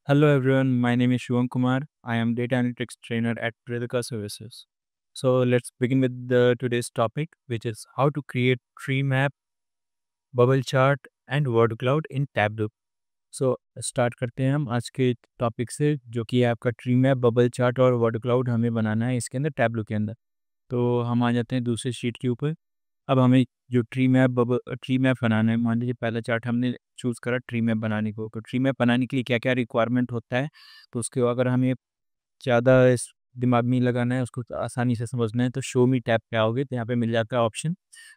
Hello everyone, my name is Shivam Kumar. I am data analytics trainer at Pradika Services. So let's begin with today's topic, which is how to create tree map, bubble chart and word cloud in Tableau. So start करते हैं हम आज के topic से, जो कि है आपका ट्री मैप, बबल चार्ट और वर्ड क्लाउड हमें बनाना है इसके अंदर, टैब्लो के अंदर। तो हम आ जाते हैं दूसरे शीट के ऊपर। अब हमें जो ट्री मैप बनाना है, मान लीजिए पहला चार्ट हमने चूज़ करा ट्री मैप बनाने को, तो ट्री मैप बनाने के लिए क्या क्या रिक्वायरमेंट होता है, तो उसके अगर हमें ज़्यादा इस दिमाग में नहीं लगाना है, उसको तो आसानी से समझना है, तो शो मी टैब पे आओगे तो यहाँ पे मिल जाता है ऑप्शन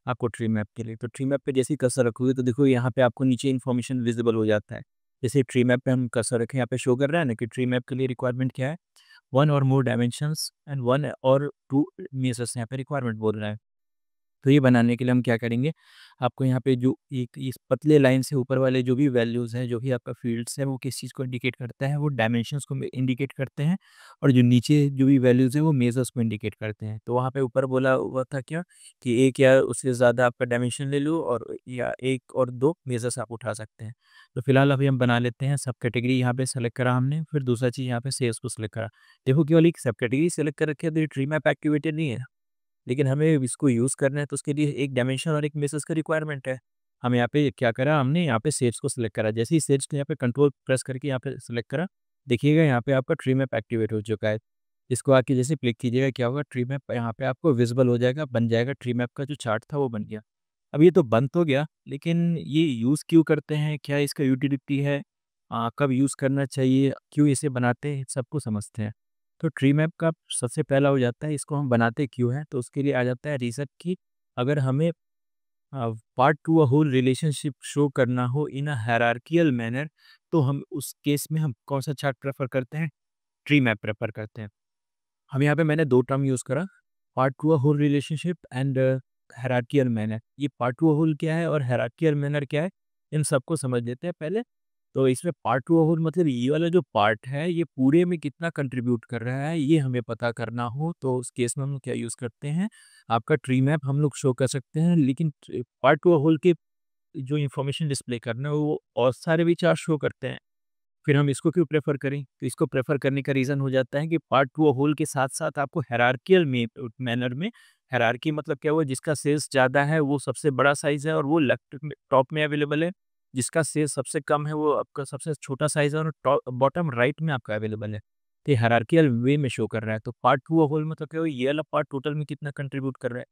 आपको ट्री मैप के लिए। तो ट्री मैप पे जैसे ही कर्सर रखोगे तो देखो यहाँ पे आपको नीचे इन्फॉर्मेशन विजिबल हो जाता है। जैसे ट्री मैप पे हम कर्सर रखें, यहाँ पे शो कर रहा है ना कि ट्री मैप के लिए रिक्वायरमेंट क्या है, 1 और मोर डायमेंशंस एंड 1 और 2 मेजर्स यहाँ पे रिक्वायरमेंट बोल रहा है। तो ये बनाने के लिए हम क्या करेंगे, आपको यहाँ पे जो एक इस पतले लाइन से ऊपर वाले जो भी वैल्यूज़ हैं, जो भी आपका फ़ील्ड्स है, वो किस चीज़ को इंडिकेट करता है, वो डायमेंशंस को इंडिकेट करते हैं। और जो नीचे जो भी वैल्यूज़ हैं, वो मेजर्स को इंडिकेट करते हैं। तो वहाँ पे ऊपर बोला हुआ था क्या कि 1 या उससे ज़्यादा आपका डायमेंशन ले लो, और या 1 और 2 मेजर्स आप उठा सकते हैं। तो फिलहाल अभी हम बना लेते हैं सब कैटेगरी, यहाँ पे सेलेक्ट करा हमने, फिर दूसरा चीज़ यहाँ पे सेल्स को सेलेक्ट करा। देखो केवल एक सब कैटेगरी सेलेक्ट कर रखी है, तो ये ट्री मैप एक्टिवेटेड नहीं है। लेकिन हमें इसको यूज़ करना है, तो उसके लिए एक डायमेंशन और एक मेसेज का रिक्वायरमेंट है। हम यहाँ पे क्या करा, हमने यहाँ पे सेट्स को सिलेक्ट करा। जैसे ही सेट्स को यहाँ पे कंट्रोल प्रेस करके यहाँ पे सिलेक्ट करा, देखिएगा यहाँ पे आपका ट्री मैप एक्टिवेट हो चुका है। इसको आके जैसे क्लिक कीजिएगा, क्या होगा, ट्री मैप यहाँ पे आपको विजिबल हो जाएगा, बन जाएगा। ट्री मैप का जो चार्ट था वो बन गया। अब ये तो बन तो गया, लेकिन ये यूज़ क्यों करते हैं, क्या इसका यूटिलिटी है, कब यूज़ करना चाहिए, क्यों इसे बनाते हैं, सबको समझते हैं। तो ट्री मैप का सबसे पहला हो जाता है, इसको हम बनाते क्यों हैं, तो उसके लिए आ जाता है रीज़न कि अगर हमें part to a whole relationship show करना हो इन अ हायरार्कियल मैनर, तो हम उस केस में हम कौन सा चार्ट प्रेफर करते हैं, ट्री मैप प्रेफर करते हैं। हम यहाँ पे मैंने दो टर्म यूज़ करा, part to a whole relationship and hierarchical manner. ये पार्ट टू अ होल क्या है और हायरार्कियल मैनर क्या है, इन सबको समझ लेते हैं पहले। तो इसमें पार्ट टू अ होल मतलब ये वाला जो पार्ट है, ये पूरे में कितना कंट्रीब्यूट कर रहा है, ये हमें पता करना हो, तो उस केस में हम लोग क्या यूज़ करते हैं, आपका ट्री मैप हम लोग शो कर सकते हैं। लेकिन पार्ट टू अ होल के जो इन्फॉर्मेशन डिस्प्ले करना है, वो और सारे भी चार्ट शो करते हैं। फिर हम इसको क्यों प्रेफ़र करें? तो इसको प्रेफ़र करने का रीज़न हो जाता है कि पार्ट टू होल के साथ-साथ आपको हायरार्कियल में मैनर में, हायरार्की मतलब क्या हुआ, जिसका सेल्स ज़्यादा है वो सबसे बड़ा साइज़ है और वो लेफ्ट में टॉप में अवेलेबल है। जिसका सेल्स सबसे कम है वो आपका सबसे छोटा साइज़ है और बॉटम राइट में आपका अवेलेबल है। तो ये हायरार्कियल वे में शो कर रहा है। तो पार्ट टू होल मतलब क्या हुआ, ये वाला पार्ट टोटल में कितना कंट्रीब्यूट कर रहा है।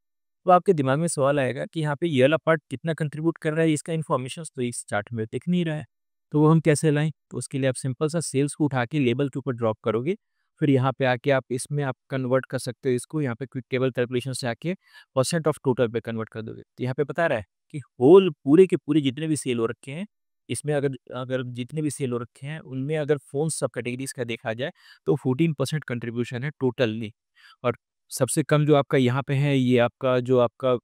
तो आपके दिमाग में सवाल आएगा कि यहाँ पे ये वाला पार्ट कितना कंट्रीब्यूट कर रहा है, इसका इन्फॉर्मेशंस तो इस चार्ट में दिख नहीं रहा है। तो वो हम कैसे लाएँ? तो उसके लिए आप सिंपल सा सेल्स को उठा के लेबल के ऊपर ड्रॉप करोगे। फिर यहाँ पे आके आप इसमें आप कन्वर्ट कर सकते हो इसको, यहाँ पे क्विक टेबल कैलकुलेशन से आके परसेंट ऑफ टोटल पे कन्वर्ट कर दोगे। तो यहाँ पे बता रहा है कि होल पूरे के पूरे जितने भी सेल हो रखे हैं, इसमें अगर अगर जितने भी सेल हो रखे हैं, उनमें अगर फ़ोन सब कैटेगरीज़ का देखा जाए, तो 14% कंट्रीब्यूशन है टोटली। और सबसे कम जो आपका यहाँ पे है, ये आपका जो आपका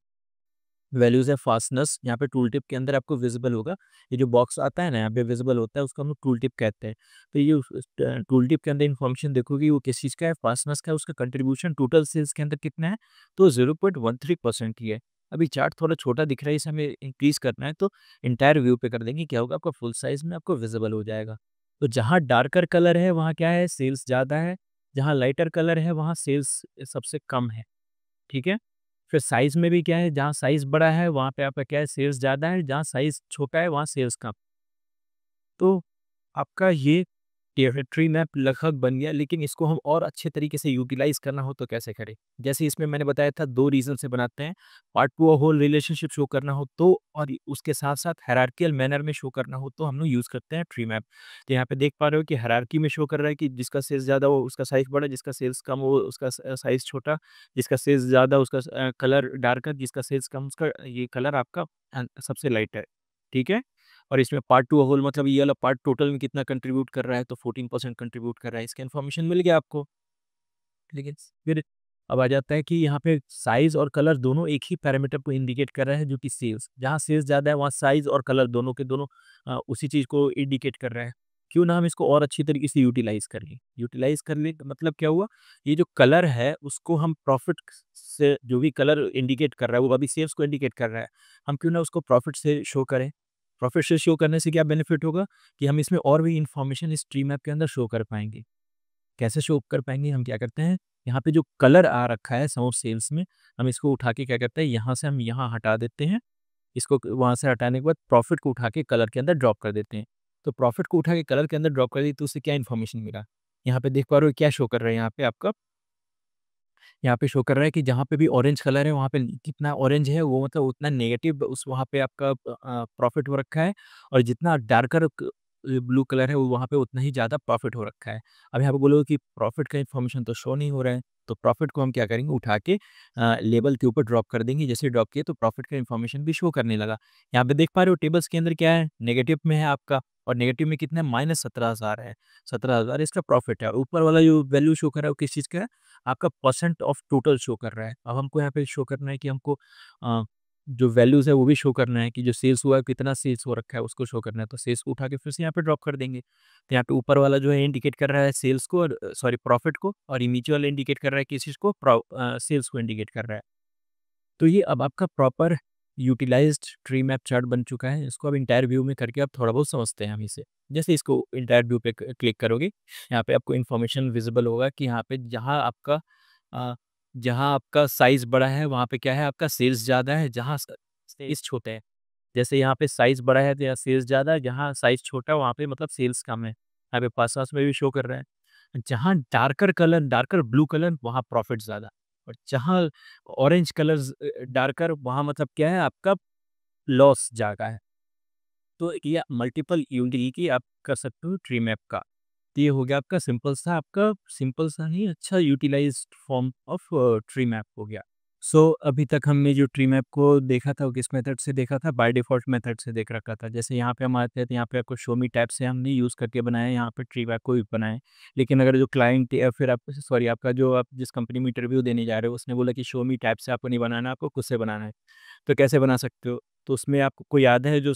वैल्यूज़ है फास्टनेस, यहाँ पे टूल टिप के अंदर आपको विजिबल होगा। ये जो बॉक्स आता है ना, यहाँ पे विजिबल होता है, उसको हम लोग टूल टिप कहते हैं। तो ये उस टूल टिप के अंदर इन्फॉर्मेशन देखोगे, वो किस चीज़ का है, फास्टनेस का है, उसका कंट्रीब्यूशन टोटल सेल्स के अंदर कितना है, तो 0.13% ही है। अभी चार्ट थोड़ा छोटा दिख रहा है, इसे हमें इंक्रीज़ करना है, तो एंटायर व्यू पे कर देंगे, क्या होगा, आपका फुल साइज़ में आपको विजिबल हो जाएगा। तो जहाँ डार्कर कलर है, वहाँ क्या है, सेल्स ज़्यादा है, जहाँ लाइटर कलर है, वहाँ सेल्स सबसे कम है। ठीक है? फिर साइज़ में भी क्या है, जहाँ साइज़ बड़ा है वहाँ पे आपका क्या है, सेल्स ज़्यादा है, जहाँ साइज़ छोटा है वहाँ सेल्स कम। तो आपका ये टेरिटरी मैप लगभग बन गया, लेकिन इसको हम और अच्छे तरीके से यूटिलाइज़ करना हो तो कैसे करें? जैसे इसमें मैंने बताया था 2 रीज़न से बनाते हैं, part to a whole relationship show करना हो तो, और उसके साथ-साथ हायरार्कियल मैनर में शो करना हो तो हम लोग यूज़ करते हैं ट्री मैप। तो यहाँ पे देख पा रहे हो कि हायरार्की में शो कर रहा है कि जिसका सेल्स ज़्यादा हो उसका साइज़ बड़ा, जिसका सेल्स कम हो उसका साइज़ छोटा, जिसका सेल्स ज़्यादा उसका कलर डार्कर, जिसका सेल्स कम उसका ये कलर आपका सबसे लाइट है। ठीक है? और इसमें पार्ट टू होल मतलब ये वाला पार्ट टोटल में कितना कंट्रीब्यूट कर रहा है, तो 14% कंट्रीब्यूट कर रहा है, इसका इन्फॉर्मेशन मिल गया आपको। लेकिन फिर अब आ जाता है कि यहाँ पे साइज़ और कलर दोनों एक ही पैरामीटर को इंडिकेट कर रहा है, जो कि सेल्स। जहाँ सेल्स ज़्यादा है वहाँ साइज़ और कलर दोनों के दोनों उसी चीज़ को इंडिकेट कर रहा है। क्यों ना हम इसको और अच्छी तरीके से यूटिलाइज़ कर लें। यूटिलाइज़ करने का मतलब क्या हुआ, ये जो कलर है उसको हम प्रॉफिट से, जो भी कलर इंडिकेट कर रहा है वो अभी सेल्स को इंडिकेट कर रहा है, हम क्यों ना उसको प्रॉफिट से शो करें। प्रॉफिट शेयर शो करने से क्या बेनिफिट होगा कि हम इसमें और भी इन्फॉर्मेशन इस ट्री मैप के अंदर शो कर पाएँगे। कैसे शो कर पाएँगे? हम क्या करते हैं, यहाँ पे जो कलर आ रखा है सम ऑफ सेल्स में, हम इसको उठा के क्या करते हैं, यहाँ से हम यहाँ हटा देते हैं। इसको वहाँ से हटाने के बाद प्रॉफिट को उठा के कलर के अंदर ड्रॉप कर देते हैं। तो प्रॉफिट को उठा के कलर के अंदर ड्रॉप कर दी तो उससे क्या इन्फॉर्मेशन मिला? यहाँ पे देख पा रहे हो क्या शो कर रहा है यहाँ पे आपका? यहाँ पे शो कर रहा है कि जहाँ पे भी ऑरेंज कलर है वहाँ पे कितना ऑरेंज है वो मतलब उतना नेगेटिव उस वहाँ पे आपका प्रॉफिट हो रखा है और जितना डार्कर ब्लू कलर है वो वहाँ पे उतना ही ज़्यादा प्रॉफिट हो रखा है। अब यहाँ पे बोलोगे कि प्रॉफिट का इन्फॉर्मेशन तो शो नहीं हो रहा है, तो प्रॉफिट को हम क्या करेंगे उठा के लेबल के ऊपर ड्रॉप कर देंगे। जैसे ड्रॉप किए तो प्रॉफिट का इन्फॉर्मेशन भी शो करने लगा। यहाँ पे देख पा रहे हो टेबल्स के अंदर क्या है, नेगेटिव में है आपका और नेगेटिव में कितना है, -17,000 है। 17,000 इसका प्रॉफिट है और ऊपर वाला जो वैल्यू शो कर रहा है वो किस चीज़ का है, आपका परसेंट ऑफ टोटल शो कर रहा है। अब हमको यहाँ पे शो करना है कि हमको अ, जो वैल्यूज़ है वो भी शो करना है कि जो सेल्स हुआ है कितना सेल्स हो रखा है उसको शो करना है। तो सेल्स को उठा के फिर से यहाँ पे ड्रॉप कर देंगे। तो यहाँ पे ऊपर वाला जो है इंडिकेट कर रहा है सेल्स को और सॉरी प्रॉफिट को और ये नीचे वाला इंडिकेट कर रहा है किस चीज़ को सेल्स को इंडिकेट कर रहा है। तो ये अब आपका proper utilized tree map chart बन चुका है। इसको अब एंटायर व्यू में करके आप थोड़ा बहुत समझते हैं हम इसे। जैसे इसको एंटायर व्यू पे क्लिक करोगे, यहाँ पे आपको इन्फॉर्मेशन विजिबल होगा कि यहाँ पे अ, जहाँ आपका साइज़ बड़ा है, वहाँ पे क्या है आपका सेल्स ज़्यादा है, जहाँ साइज़ छोटा है। जैसे यहाँ पे साइज़ बड़ा है तो यहाँ सेल्स ज़्यादा है, जहाँ साइज़ छोटा है वहाँ पे मतलब सेल्स कम है। यहाँ पे पास-पास में भी शो कर रहा है। जहाँ डार्कर ब्लू कलर वहाँ प्रॉफिट ज़्यादा और जहाँ ऑरेंज कलर्स डार्कर वहाँ मतलब क्या है आपका लॉस ज़्यादा है। तो ये मल्टीपल यूटिलिटी आप कर सकते हो ट्री मैप का। तो ये हो गया आपका सिंपल सा नहीं अच्छा utilized form of tree map हो गया। सो अभी तक हमने जो ट्री मैप को देखा था वो किस मेथड से देखा था, बाय डिफ़ॉल्ट मेथड से देख रखा था। जैसे यहाँ पे हम आते हैं तो यहाँ पे आपको शो मी टैब से हमने यूज़ करके बनाया है, यहाँ पे ट्री मैप को भी बनाएँ। लेकिन अगर जो क्लाइंट या फिर आप सॉरी आपका जो आप जिस कंपनी में इंटरव्यू देने जा रहे हो उसने बोला कि शो मी टैब से आपको नहीं बनाना, आपको खुद से बनाना है। तो कैसे बना सकते हो? तो उसमें आपको याद है जो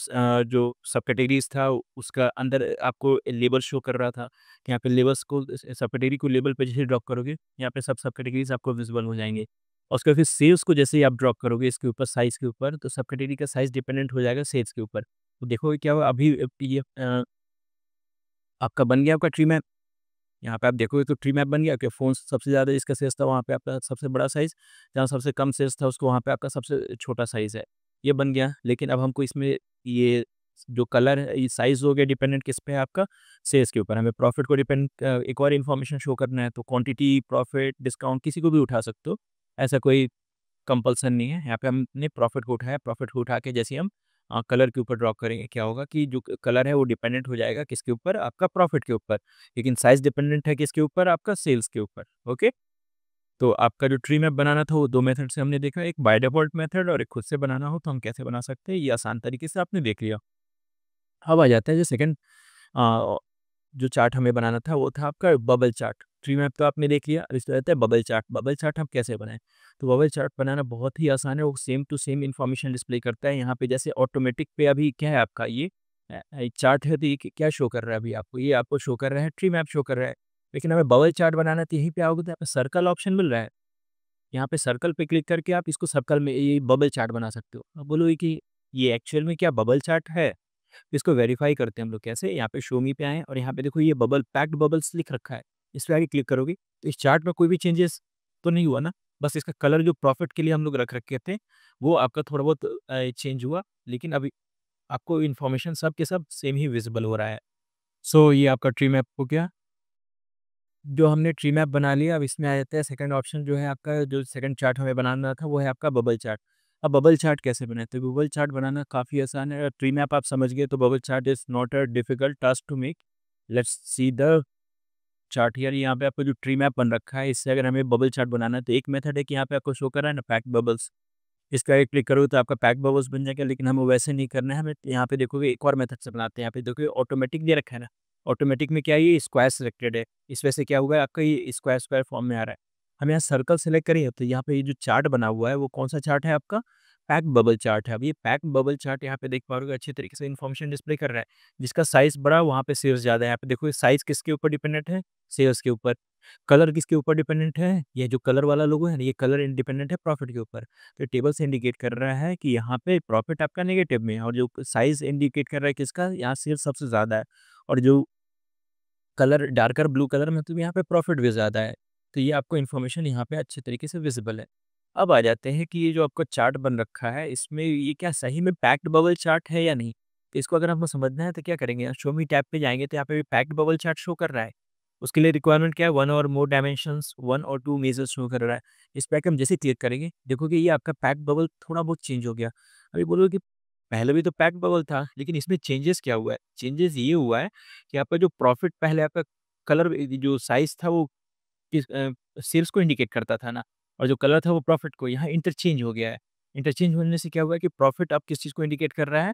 सब कैटेगरीज़ था उसका अंदर आपको लेबल शो कर रहा था। कि यहाँ पे लेबल्स को सब कैटेगरी को लेबल पे जैसे ड्रॉप करोगे, यहाँ पे सब सब कैटेगरीज़ आपको विज़िबल हो जाएँगे। और उसके बाद फिर सेल्स को जैसे ही आप ड्रॉप करोगे इसके ऊपर साइज़ के ऊपर, तो सब कैटेगरी का साइज़ डिपेंडेंट हो जाएगा सेल्स के ऊपर। तो देखोगे क्या हुआ अभी आपका बन गया आपका ट्री मैप। यहाँ पे आप देखोगे तो ट्री मैप बन गया कि फ़ोन सबसे ज़्यादा जिसका सेल्स था वहाँ पे आपका सबसे बड़ा साइज़, जहाँ सबसे कम सेल्स था उसको वहाँ पे आपका सबसे छोटा साइज़ है। ये बन गया, लेकिन अब हमको इसमें ये जो कलर है ये साइज़ हो गया डिपेंडेंट किस पे है आपका सेल्स के ऊपर। हमें प्रॉफिट को एक और इन्फॉर्मेशन शो करना है तो क्वांटिटी, प्रॉफिट, डिस्काउंट किसी को भी उठा सकते हो। ऐसा कोई कंपल्सन नहीं है। यहाँ पे हमने प्रॉफिट को उठाया, प्रॉफिट को उठा के जैसे ही हम कलर के ऊपर ड्रॉप करेंगे, क्या होगा कि जो कलर है वो डिपेंडेंट हो जाएगा किसके ऊपर? आपका प्रॉफिट के ऊपर। लेकिन साइज़ डिपेंडेंट है किसके ऊपर? आपका सेल्स के ऊपर। ओके? तो आपका जो ट्री मैप बनाना था वो 2 मेथड से हमने देखा, एक बाय डिफ़ॉल्ट मेथड और एक खुद से बनाना हो तो हम कैसे बना सकते हैं, ये आसान तरीके से आपने देख लिया। अब आ जाता है जो सेकंड अ, जो चार्ट हमें बनाना था वो था आपका बबल चार्ट। ट्री मैप तो आपने देख लिया, अब इसमें रहता है बबल चार्ट। बबल चार्ट हम कैसे बनाएँ? तो बबल चार्ट बनाना बहुत ही आसान है, वो same to same information display करता है। यहाँ पे जैसे ऑटोमेटिक पे अभी क्या है आपका ये चार्ट है तो ये क्या शो कर रहा है अभी आपको? ये आपको शो कर रहा है ट्री मैप शो कर रहा है। लेकिन हमें बबल चार्ट बनाना है तो यहीं पे आओगे तो यहाँ पे सर्कल ऑप्शन मिल रहा है। यहाँ पे सर्कल पे क्लिक करके आप इसको सर्कल में ये बबल चार्ट बना सकते हो। अब बोलोगे कि ये एक्चुअल में क्या बबल चार्ट है? इसको वेरीफाई करते हैं हम लोग कैसे, यहाँ पे शो मी पे आएँ और यहाँ पे देखो ये बबल पैक्ड बबल्स लिख रखा है। इस पे आके क्लिक करोगे तो इस चार्ट में कोई भी चेंजेस तो नहीं हुआ ना? बस इसका कलर जो प्रॉफिट के लिए हम लोग रख रखे थे, वो आपका थोड़ा बहुत चेंज हुआ, लेकिन अभी आपको इन्फॉर्मेशन सब के सब सेम ही विज़िबल हो रहा है। सो ये आपका ट्री मैप हो गया। जो हमने ट्री मैप बना लिया, अब इसमें आ जाता है सेकंड ऑप्शन जो है आपका जो सेकंड चार्ट हमें बनाना था वो है आपका बबल चार्ट। अब बबल चार्ट कैसे बनाएँ? तो बबल चार्ट बनाना काफ़ी आसान है। ट्री मैप आप समझ गए तो bubble chart is not a difficult task to make. Let's see the chart here. यहाँ पे आपका जो ट्री मैप बन रखा है इससे अगर हमें बबल चार्ट बनाना है तो एक मेथड है कि यहाँ पे आपको शो कर रहा है ना पैक्ड बबल्स। इसका एक क्लिक करोगे तो आपका पैक्ड बबल्स बन जाएगा, लेकिन हमें वैसे नहीं करना है, हमें यहाँ पे देखोगे एक और मेथड से बनाते हैं। यहाँ पे देखोगे ऑटोमेटिक दे रखा है ना, ऑटोमेटिक में क्या है ये स्क्वायर सिलेक्टेड है। इस वजह से क्या हुआ है आपका ये स्क्वायर स्क्वायर फॉर्म में आ रहा है। हम यहाँ सर्कल सेलेक्ट करें तो यहाँ पे ये जो चार्ट बना हुआ है वो कौन सा चार्ट है आपका? पैक्ड बबल चार्ट है। अब ये पैक्ड बबल चार्ट यहाँ पे देख पा रहे हो अच्छे तरीके से इन्फॉर्मेशन डिस्प्ले कर रहा है। जिसका साइज़ बड़ा वहाँ पे सेल्स ज़्यादा है। यहाँ पे देखो ये साइज़ किसके ऊपर डिपेंडेंट है? सेल्स के ऊपर। कलर किसके ऊपर डिपेंडेंट है? ये जो कलर वाला लोगो है ना, ये कलर इंडिपेंडेंट है प्रॉफिट के ऊपर। तो टेबल से इंडिकेट कर रहा है कि यहाँ पे प्रॉफिट आपका नेगेटिव में है और जो साइज़ इंडिकेट कर रहा है किसका? यहाँ सेल्स सबसे ज़्यादा है और जो कलर डार्कर ब्लू कलर मतलब यहाँ पे प्रॉफिट भी ज़्यादा है। तो ये आपको इन्फॉर्मेशन यहाँ पे अच्छे तरीके से विज़िबल है। अब आ जाते हैं कि ये जो आपका चार्ट बन रखा है, इसमें ये क्या सही में पैक्ड बबल चार्ट है या नहीं? तो इसको अगर हमको समझना है तो क्या करेंगे, यहाँ शो मी टैब पे जाएँगे तो यहाँ पे भी पैक्ड बबल चार्ट शो कर रहा है। उसके लिए रिक्वायरमेंट क्या है? 1 और मोर डायमेंशंस, 1 और 2 मेजर्स शो कर रहा है। इस पे आके हम जैसे ही क्लिक करेंगे, देखोगे ये आपका पैक्ड बबल थोड़ा बहुत चेंज हो गया। अभी बोलोगे कि पहले भी तो पैक्ड बबल था, लेकिन इसमें चेंजेस क्या हुआ है? चेंजेस ये हुआ है कि आपका जो प्रॉफिट पहले आपका कलर जो साइज़ था वो सेल्स को इंडिकेट करता था ना और जो कलर था वो प्रॉफिट को, यहाँ इंटरचेंज हो गया है। इंटरचेंज होने से क्या हुआ है कि प्रॉफिट अब किस चीज़ को इंडिकेट कर रहा है?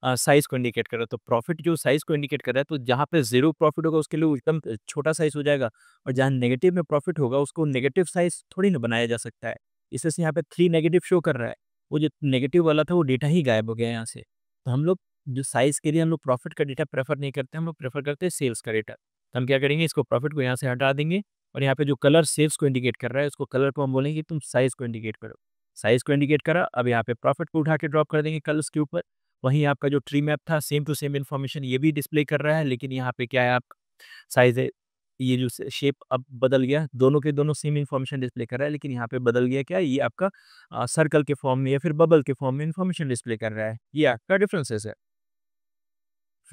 साइज़ को इंडिकेट कर रहा है। तो प्रॉफिट जो साइज़ को इंडिकेट कर रहा है, तो जहाँ पे 0 प्रॉफिट होगा उसके लिए एकदम छोटा साइज़ हो जाएगा और जहाँ नेगेटिव में प्रॉफिट होगा उसको नेगेटिव साइज़ थोड़ी ना बनाया जा सकता है। इस वजह से यहाँ पे 3 नेगेटिव शो कर रहा है। वो जो नेगेटिव वाला था वो डेटा ही गायब हो गया है यहाँ से। तो हम लोग जो साइज़ के लिए हम लोग प्रॉफिट का डेटा प्रेफ़र नहीं करते, हम लोग प्रेफ़र करते हैं सेल्स का डेटा। तो हम क्या करेंगे, इसको प्रॉफिट को यहाँ से हटा देंगे और यहाँ पे जो कलर सेल्स को इंडिकेट कर रहा है, उसको कलर को हम बोलेंगे कि तुम साइज़ को इंडिकेट करो। साइज़ को इंडिकेट करा, अब यहाँ पे प्रॉफिट को उठा के ड्रॉप कर देंगे कलर्स के ऊपर। वहीं आपका जो ट्री मैप था सेम टू सेम इन्फॉर्मेशन ये भी डिस्प्ले कर रहा है, लेकिन यहाँ पे क्या है आप साइज़ है, ये जो शेप अब बदल गया, दोनों के दोनों सेम इन्फॉर्मेशन डिस्प्ले कर रहा है, लेकिन यहाँ पे बदल गया क्या, ये आपका सर्कल के फॉर्म में या फिर बबल के फॉर्म में इन्फॉर्मेशन डिस्प्ले कर रहा है। ये आपका डिफरेंसेस है।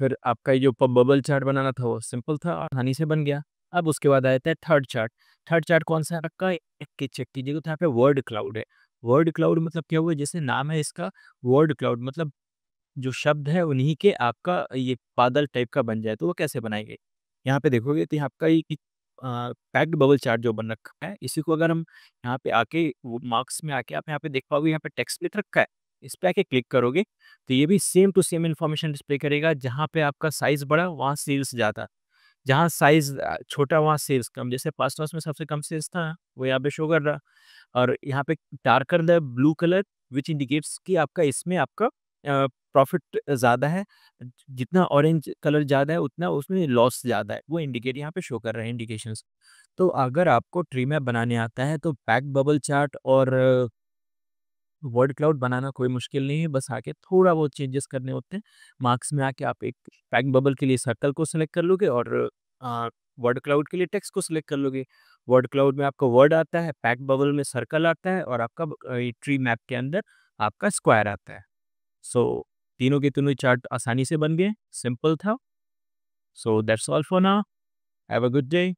फिर आपका ये जो प बबल चार्ट बनाना था वो सिंपल था, आसानी से बन गया। अब उसके बाद आ जाता है थर्ड चार्ट। थर्ड चार्ट कौन-सा है आपका? एक चेक कीजिएगा तो यहाँ पे वर्ड क्लाउड है। वर्ड क्लाउड मतलब क्या हुआ, जैसे नाम है इसका वर्ड क्लाउड मतलब जो शब्द है उन्हीं के आपका ये बादल टाइप का बन जाए, तो वो कैसे बनाएँगे? यहाँ पे देखोगे तो ये आपका एक पैक्ड बबल चार्ट जो बन रखा है, इसी को अगर हम यहाँ पे आके वो मार्क्स में आके आप यहाँ पे देख पाओगे, यहाँ पे टेक्स्ट लिख रखा है। इस पे आके क्लिक करोगे, तो ये भी same to same information display करेगा। जहाँ पे आपका साइज़ बड़ा, वहाँ सेल्स ज़्यादा। जहाँ साइज़ छोटा, वहाँ सेल्स कम। जैसे फर्स्ट हाउस में सबसे कम सेल्स था, वो यहाँ पे शो कर रहा। और यहाँ पे darker the blue colour which indicates कि आपका इसमें आपका प्रॉफिट ज़्यादा है। जितना ऑरेंज कलर ज़्यादा है उतना उसमें लॉस ज़्यादा है। वो इंडिकेट यहाँ पे शो कर रहे हैं इंडिकेशंस। तो अगर आपको ट्री मैप बनाने आता है तो पैक्ड बबल चार्ट और वर्ड क्लाउड बनाना कोई मुश्किल नहीं है, बस आके थोड़ा बहुत चेंजेस करने होते हैं। मार्क्स में आके आप एक पैक्ड बबल के लिए सर्कल को सेलेक्ट कर लोगे और वर्ड क्लाउड के लिए टेक्स्ट को सिलेक्ट कर लोगे। वर्ड क्लाउड में आपका वर्ड आता है, पैक्ड बबल में सर्कल आता है और आपका ये ट्री मैप के अंदर आपका स्क्वायर आता है। सो तीनों के तीनों चार्ट आसानी से बन गए, सिंपल था। So that's all for now, have a good day.